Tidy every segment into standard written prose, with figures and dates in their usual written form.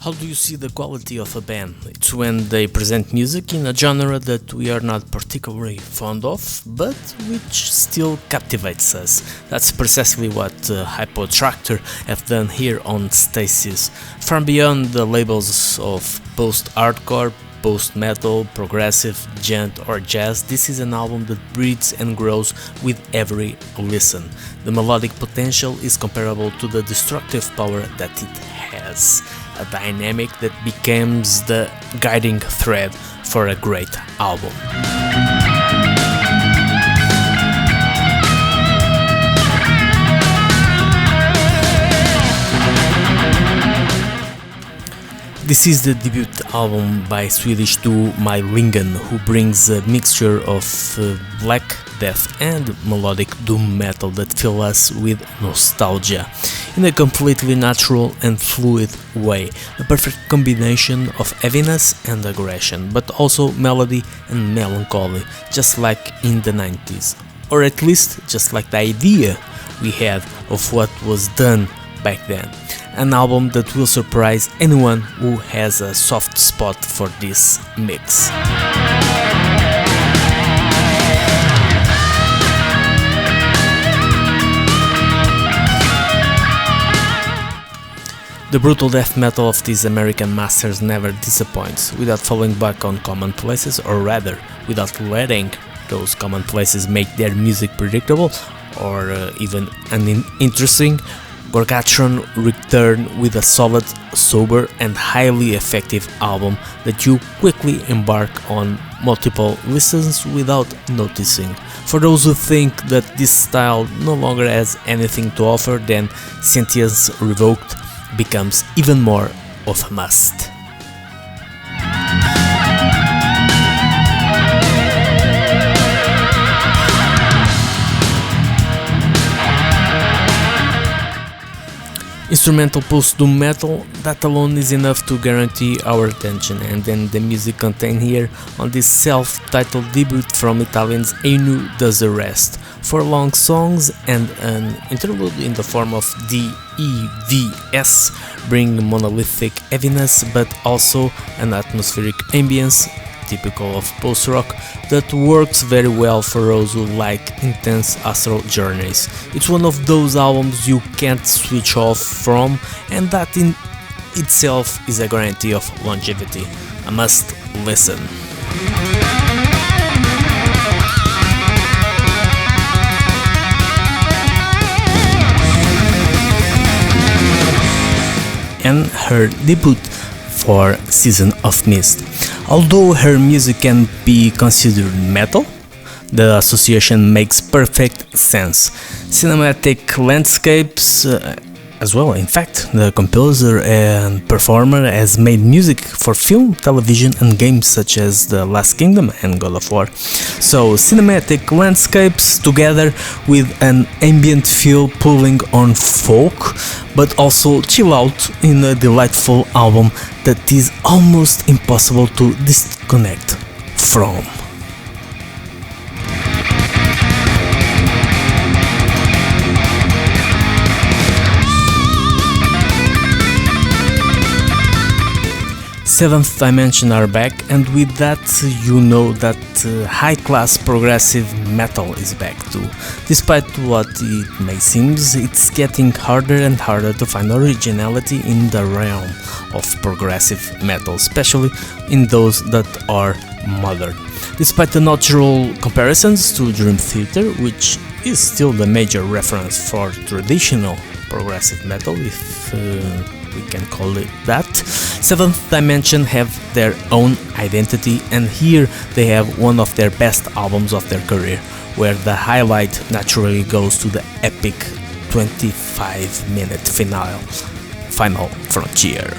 How do you see the quality of a band? It's when they present music in a genre that we are not particularly fond of, but which still captivates us. That's precisely what Hippotraktor have done here on Stasis. From beyond the labels of post-hardcore, post-metal, progressive, gent or jazz, this is an album that breathes and grows with every listen. The melodic potential is comparable to the destructive power that it has. A dynamic that becomes the guiding thread for a great album. This is the debut album by Swedish duo Mylingen, who brings a mixture of black death and melodic doom metal that fill us with nostalgia in a completely natural and fluid way, a perfect combination of heaviness and aggression, but also melody and melancholy, just like in the 90s, or at least just like the idea we had of what was done back then. An album that will surprise anyone who has a soft spot for this mix. The brutal death metal of these American masters never disappoints, without falling back on commonplaces, or rather, without letting those commonplaces make their music predictable or even uninteresting. Gorgatron returned with a solid, sober and highly effective album that you quickly embark on multiple listens without noticing. For those who think that this style no longer has anything to offer, then Sentience Revoked becomes even more of a must. Instrumental post-doom metal, that alone is enough to guarantee our attention, and then the music contained here on this self-titled debut from Italians Ainu does the rest. 4 long songs and an interlude in the form of DEVS bring monolithic heaviness but also an atmospheric ambience typical of post-rock that works very well for those who like intense astral journeys. It's one of those albums you can't switch off from, and that in itself is a guarantee of longevity. A must listen. And her debut for Season of Mist. Although her music can be considered metal, the association makes perfect sense. Cinematic landscapes as well. In fact, the composer and performer has made music for film, television and games such as The Last Kingdom and God of War. So cinematic landscapes together with an ambient feel pulling on folk, but also chill out in a delightful album that is almost impossible to disconnect from. Seventh Dimension are back, and with that you know that high-class progressive metal is back too. Despite what it may seem, it's getting harder and harder to find originality in the realm of progressive metal, especially in those that are modern. Despite the natural comparisons to Dream Theater, which is still the major reference for traditional progressive metal, if we can call it that, Seventh Dimension have their own identity, and here they have one of their best albums of their career, where the highlight naturally goes to the epic 25-minute Final Frontier.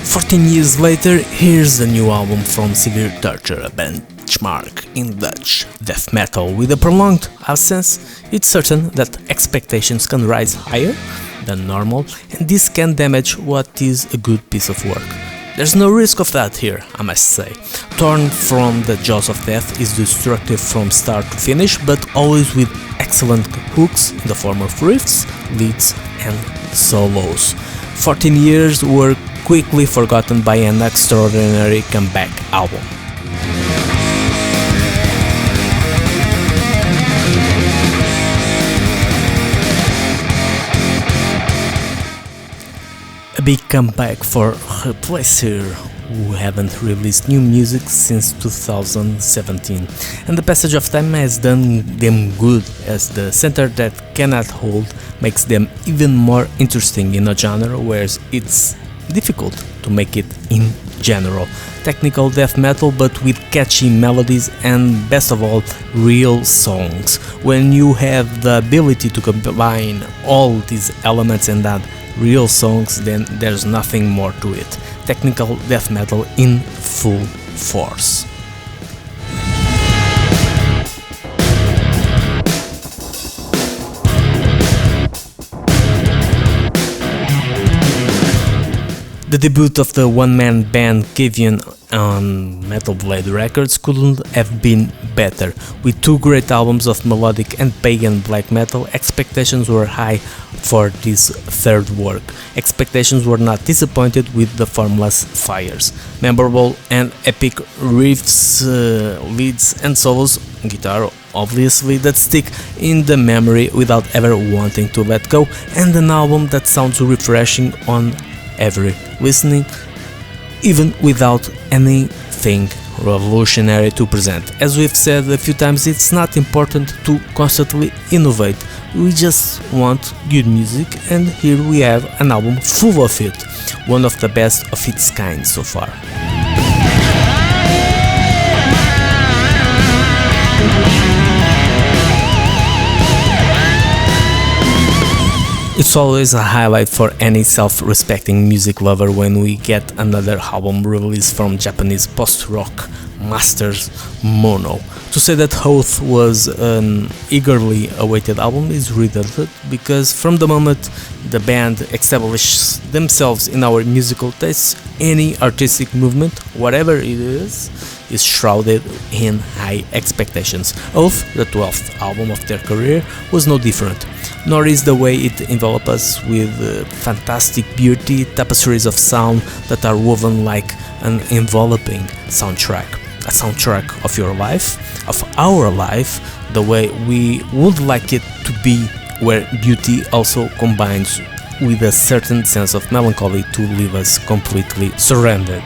"14 years later, here's a new album from Severe Torture, a benchmark in Dutch death metal. With a prolonged absence, it's certain that expectations can rise higher than normal, and this can damage what is a good piece of work. There's no risk of that here, I must say. Torn from the jaws of death is destructive from start to finish, but always with excellent hooks in the form of riffs, leads and solos. 14 years were quickly forgotten by an extraordinary comeback album. A big comeback for Replacire, who haven't released new music since 2017, and the passage of time has done them good, as the center that cannot hold makes them even more interesting in a genre where it's difficult to make it in general. Technical death metal, but with catchy melodies and, best of all, real songs. When you have the ability to combine all these elements and add real songs, then there's nothing more to it. Technical death metal in full force. The debut of the one-man band Kvaen on Metal Blade Records couldn't have been better. With two great albums of melodic and pagan black metal, expectations were high for this third work. Expectations were not disappointed with the formless fires. Memorable and epic riffs, leads and solos, guitar obviously, that stick in the memory without ever wanting to let go, and an album that sounds refreshing on every listening, even without anything revolutionary to present. As we've said a few times, it's not important to constantly innovate, we just want good music, and here we have an album full of it, one of the best of its kind so far. It's always a highlight for any self-respecting music lover when we get another album release from Japanese post-rock masters Mono. To say that Oath was an eagerly awaited album is redundant, because from the moment the band established themselves in our musical tastes, any artistic movement, whatever it is shrouded in high expectations. Oath, the 12th album of their career, was no different, nor is the way it enveloped us with fantastic beauty, tapestries of sound that are woven like an enveloping soundtrack. A soundtrack of your life, of our life, the way we would like it to be, where beauty also combines with a certain sense of melancholy to leave us completely surrendered.